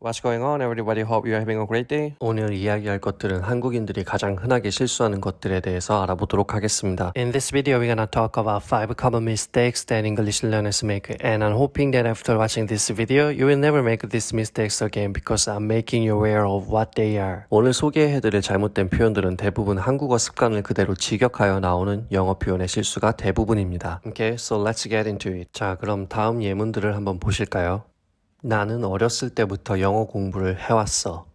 What's going on, everybody? Hope you're having a great day. 오늘 이야기할 것들은 한국인들이 가장 흔하게 실수하는 것들에 대해서 알아보도록 하겠습니다. In this video, we're gonna talk about 5 common mistakes that English learners make. And I'm hoping that after watching this video, you will never make these mistakes again because I'm making you aware of what they are. 오늘 소개해드릴 잘못된 표현들은 대부분 한국어 습관을 그대로 직역하여 나오는 영어 표현의 실수가 대부분입니다. Okay, so let's get into it. 자, 그럼 다음 예문들을 한번 보실까요? 나는 어렸을 때부터 영어 공부를 해왔어.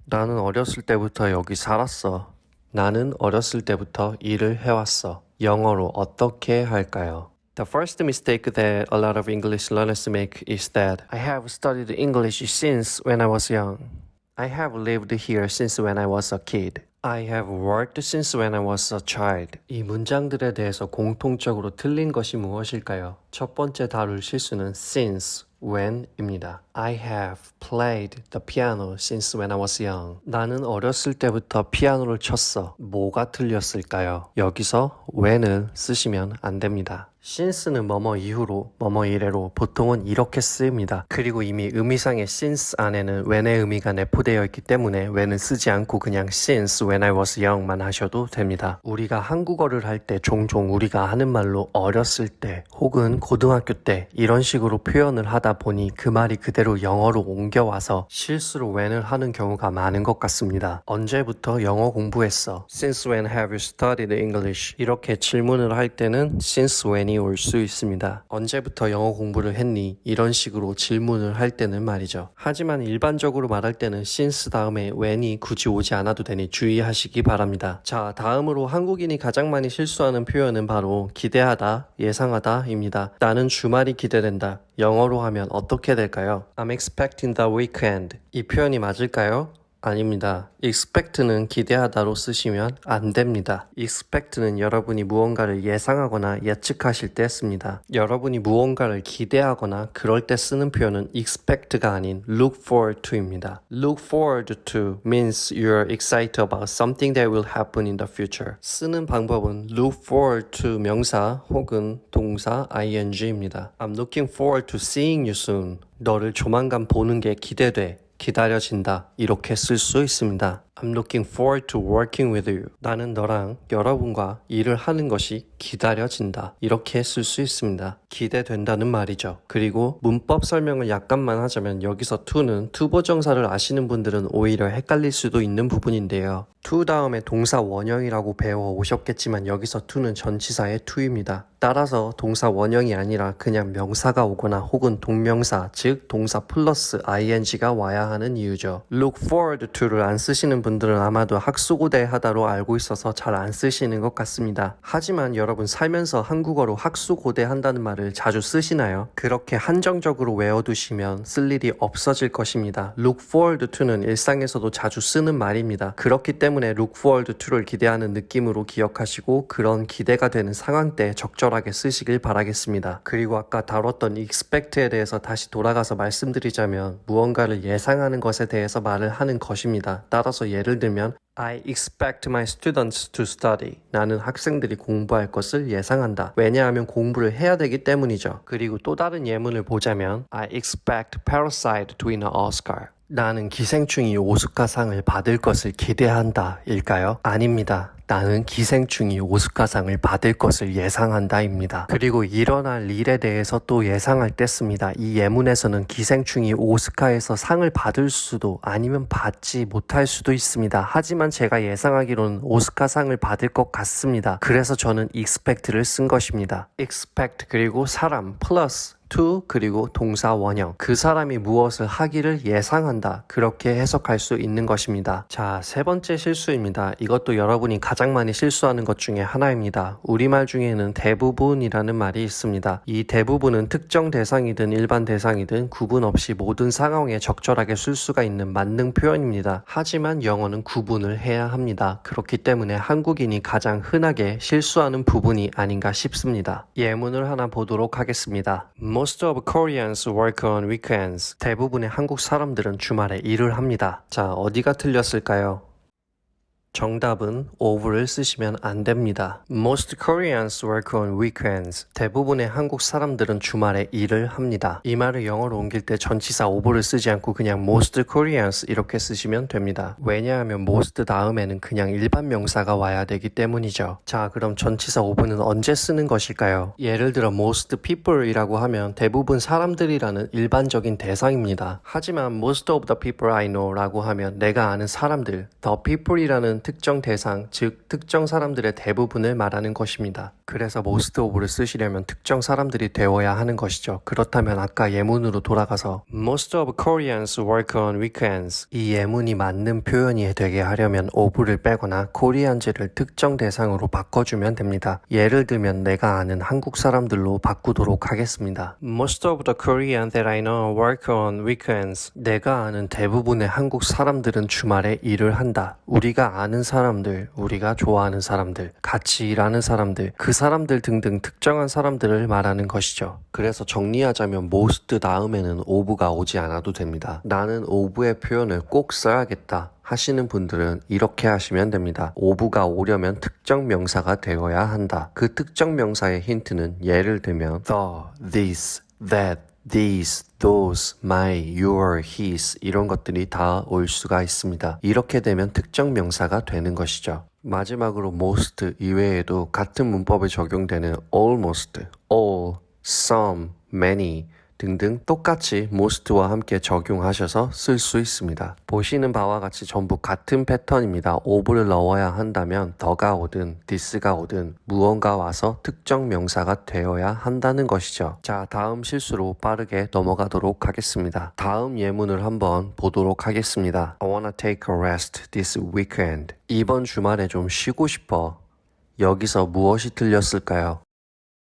나는 어렸을 때부터 여기 살았어. 나는 어렸을 때부터 일을 해왔어. 영어로 어떻게 할까요? The first mistake that a lot of English learners make is that I have studied English since when I was young. I have lived here since when I was a kid. I have worked since when I was a child. 이 문장들에 대해서 공통적으로 틀린 것이 무엇일까요? 첫 번째 다룰 실수는 since, when입니다. I have played the piano since when I was young. 나는 어렸을 때부터 피아노를 쳤어. 뭐가 틀렸을까요? 여기서 when을 쓰시면 안 됩니다. since는 뭐뭐 이후로, 뭐뭐 이래로 보통은 이렇게 쓰입니다. 그리고 이미 의미상의 since 안에는 when의 의미가 내포되어 있기 때문에 when은 쓰지 않고 그냥 since when I was young만 하셔도 됩니다. 우리가 한국어를 할 때 종종 우리가 하는 말로 어렸을 때 혹은 고등학교 때 이런 식으로 표현을 하다 보니 그 말이 그대로 영어로 옮겨와서 실수로 when을 하는 경우가 많은 것 같습니다. 언제부터 영어 공부했어? Since when have you studied English? 이렇게 질문을 할 때는 since when이 올 수 있습니다. 언제부터 영어 공부를 했니? 이런 식으로 질문을 할 때는 말이죠. 하지만 일반적으로 말할 때는 since 다음에 when이 굳이 오지 않아도 되니 주의하시기 바랍니다. 자, 다음으로 한국인이 가장 많이 실수하는 표현은 바로 기대하다, 예상하다입니다. 나는 주말이 기대된다. 영어로 하면 어떻게 될까요? I'm expecting the weekend. 이 표현이 맞을까요? 아닙니다. expect는 기대하다로 쓰시면 안 됩니다. expect는 여러분이 무언가를 예상하거나 예측하실 때 씁니다. 여러분이 무언가를 기대하거나 그럴 때 쓰는 표현은 expect가 아닌 look forward to입니다. look forward to means you're excited about something that will happen in the future. 쓰는 방법은 look forward to 명사 혹은 동사 ing입니다. I'm looking forward to seeing you soon. 너를 조만간 보는 게 기대돼. 기다려진다. 이렇게 쓸 수 있습니다. I'm looking forward to working with you. 나는 너랑 여러분과 일을 하는 것이 기다려진다. 이렇게 쓸 수 있습니다. 기대된다는 말이죠. 그리고 문법 설명을 약간만 하자면 여기서 to는 투보정사를 아시는 분들은 오히려 헷갈릴 수도 있는 부분인데요. to 다음에 동사 원형이라고 배워 오셨겠지만 여기서 to는 전치사의 to입니다. 따라서 동사 원형이 아니라 그냥 명사가 오거나 혹은 동명사, 즉 동사 플러스 ing가 와야 하는 이유죠. look forward to를 안 쓰시는 분들은 아마도 학수고대하다로 알고 있어서 잘 안 쓰시는 것 같습니다. 하지만 여러분 살면서 한국어로 학수고대한다는 말을 자주 쓰시나요? 그렇게 한정적으로 외워두시면 쓸 일이 없어질 것입니다. look forward to는 일상에서도 자주 쓰는 말입니다. 그렇기 때문에 look forward to를 기대하는 느낌으로 기억하시고 그런 기대가 되는 상황 때 적절하게 쓰시길 바라겠습니다. 그리고 아까 다뤘던 expect에 대해서 다시 돌아가서 말씀드리자면 무언가를 예상하는 것에 대해서 말을 하는 것입니다. 따라서 예를 들면 I expect my students to study. 나는 학생들이 공부할 것을 예상한다. 왜냐하면 공부를 해야 되기 때문이죠. 그리고 또 다른 예문을 보자면 I expect Parasite to win an Oscar. 나는 기생충이 오스카상을 받을 것을 기대한다. 일까요? 아닙니다. 나는 기생충이 오스카상을 받을 것을 예상한다입니다. 그리고 일어날 일에 대해서 또 예상할 때 씁니다. 이 예문에서는 기생충이 오스카에서 상을 받을 수도 아니면 받지 못할 수도 있습니다. 하지만 제가 예상하기로는 오스카상을 받을 것 같습니다. 그래서 저는 expect를 쓴 것입니다. expect 그리고 사람 플러스 to 그리고 동사 원형 그 사람이 무엇을 하기를 예상한다 그렇게 해석할 수 있는 것입니다. 자, 세 번째 실수입니다. 이것도 여러분이 가장 많이 실수하는 것 중에 하나입니다. 우리말 중에는 대부분이라는 말이 있습니다. 이 대부분은 특정 대상이든 일반 대상이든 구분 없이 모든 상황에 적절하게 쓸 수가 있는 만능 표현입니다. 하지만 영어는 구분을 해야 합니다. 그렇기 때문에 한국인이 가장 흔하게 실수하는 부분이 아닌가 싶습니다. 예문을 하나 보도록 하겠습니다. Most of Koreans work on weekends. 대부분의 한국 사람들은 주말에 일을 합니다. 자, 어디가 틀렸을까요? 정답은 of를 쓰시면 안 됩니다. Most Koreans work on weekends. 대부분의 한국 사람들은 주말에 일을 합니다. 이 말을 영어로 옮길 때 전치사 of를 쓰지 않고 그냥 most Koreans 이렇게 쓰시면 됩니다. 왜냐하면 most 다음에는 그냥 일반 명사가 와야 되기 때문이죠. 자, 그럼 전치사 of는 언제 쓰는 것일까요? 예를 들어 most people이라고 하면 대부분 사람들이라는 일반적인 대상입니다. 하지만 most of the people I know 라고 하면 내가 아는 사람들, the people이라는 특정 대상, 즉 특정 사람들의 대부분을 말하는 것입니다. 그래서 most of를 쓰시려면 특정 사람들이 되어야 하는 것이죠. 그렇다면 아까 예문으로 돌아가서 Most of Koreans work on weekends. 이 예문이 맞는 표현이 되게 하려면 of를 빼거나 Koreans를 특정 대상으로 바꿔주면 됩니다. 예를 들면 내가 아는 한국 사람들로 바꾸도록 하겠습니다. Most of the Koreans that I know work on weekends. 내가 아는 대부분의 한국 사람들은 주말에 일을 한다. 우리가 아는 사람들, 우리가 좋아하는 사람들, 같이 일하는 사람들, 그 사람들 등등 특정한 사람들을 말하는 것이죠. 그래서 정리하자면 most 다음에는 of가 오지 않아도 됩니다. 나는 of의 표현을 꼭 써야겠다 하시는 분들은 이렇게 하시면 됩니다. of가 오려면 특정 명사가 되어야 한다. 그 특정 명사의 힌트는 예를 들면 the, this, that, these, those, my, your, his 이런 것들이 다 올 수가 있습니다. 이렇게 되면 특정 명사가 되는 것이죠. 마지막으로 most 이외에도 같은 문법에 적용되는 almost, all, some, many 등등 똑같이 most와 함께 적용하셔서 쓸 수 있습니다. 보시는 바와 같이 전부 같은 패턴입니다. of를 넣어야 한다면 the가 오든 this가 오든 무언가 와서 특정 명사가 되어야 한다는 것이죠. 자, 다음 실수로 빠르게 넘어가도록 하겠습니다. 다음 예문을 한번 보도록 하겠습니다. I wanna take a rest this weekend. 이번 주말에 좀 쉬고 싶어. 여기서 무엇이 틀렸을까요?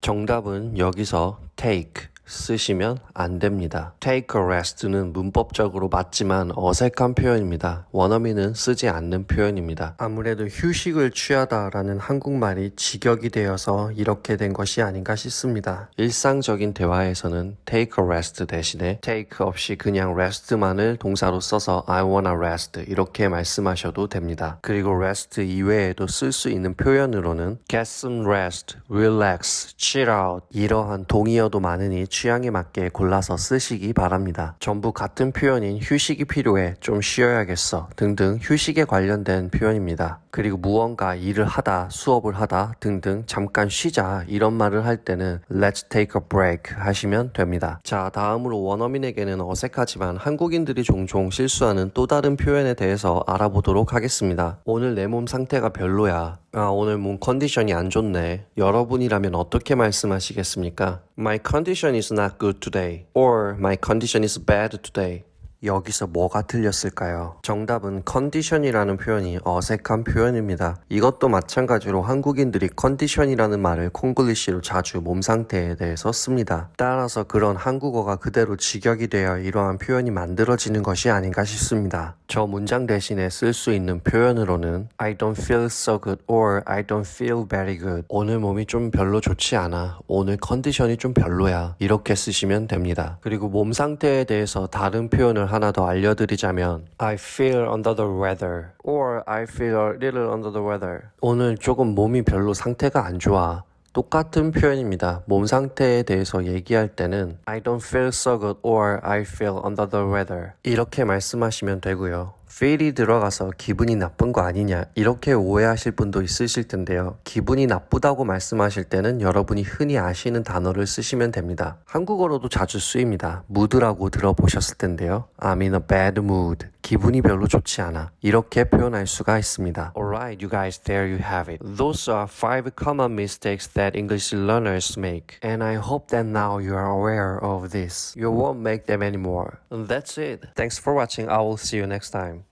정답은 여기서 take 쓰시면 안 됩니다. Take a rest는 문법적으로 맞지만 어색한 표현입니다. 원어민은 쓰지 않는 표현입니다. 아무래도 휴식을 취하다라는 한국말이 직역이 되어서 이렇게 된 것이 아닌가 싶습니다. 일상적인 대화에서는 take a rest 대신에 take 없이 그냥 rest만을 동사로 써서 I wanna rest 이렇게 말씀하셔도 됩니다. 그리고 rest 이외에도 쓸 수 있는 표현으로는 get some rest, relax, chill out 이러한 동의어도 많으니 취향에 맞게 골라서 쓰시기 바랍니다. 전부 같은 표현인 휴식이 필요해, 좀 쉬어야겠어 등등 휴식에 관련된 표현입니다. 그리고 무언가 일을 하다, 수업을 하다 등등 잠깐 쉬자 이런 말을 할 때는 Let's take a break 하시면 됩니다. 자, 다음으로 원어민에게는 어색하지만 한국인들이 종종 실수하는 또 다른 표현에 대해서 알아보도록 하겠습니다. 오늘 내 몸 상태가 별로야. 오늘 몸 컨디션이 안 좋네. 여러분이라면 어떻게 말씀하시겠습니까? My condition is not good today. Or my condition is bad today. 여기서 뭐가 틀렸을까요? 정답은 컨디션이라는 표현이 어색한 표현입니다. 이것도 마찬가지로 한국인들이 컨디션이라는 말을 콩글리시로 자주 몸 상태에 대해서 씁니다. 따라서 그런 한국어가 그대로 직역이 되어 이러한 표현이 만들어지는 것이 아닌가 싶습니다. 저 문장 대신에 쓸 수 있는 표현으로는 I don't feel so good or I don't feel very good. 오늘 몸이 좀 별로 좋지 않아. 오늘 컨디션이 좀 별로야. 이렇게 쓰시면 됩니다. 그리고 몸 상태에 대해서 다른 표현을 하나 더 알려드리자면 I feel under the weather or I feel a little under the weather. 오늘 조금 몸이 별로 상태가 안 좋아. 똑같은 표현입니다. 몸 상태에 대해서 얘기할 때는 I don't feel so good or I feel under the weather 이렇게 말씀하시면 되고요. feel이 들어가서 기분이 나쁜 거 아니냐 이렇게 오해하실 분도 있으실 텐데요. 기분이 나쁘다고 말씀하실 때는 여러분이 흔히 아시는 단어를 쓰시면 됩니다. 한국어로도 자주 쓰입니다. mood라고 들어보셨을 텐데요. I'm in a bad mood. 기분이 별로 좋지 않아. 이렇게 표현할 수가 있습니다. Alright, you guys, there you have it. Those are 5 common mistakes that English learners make. And I hope that now you are aware of this. You won't make them anymore. And that's it. Thanks for watching. I will see you next time.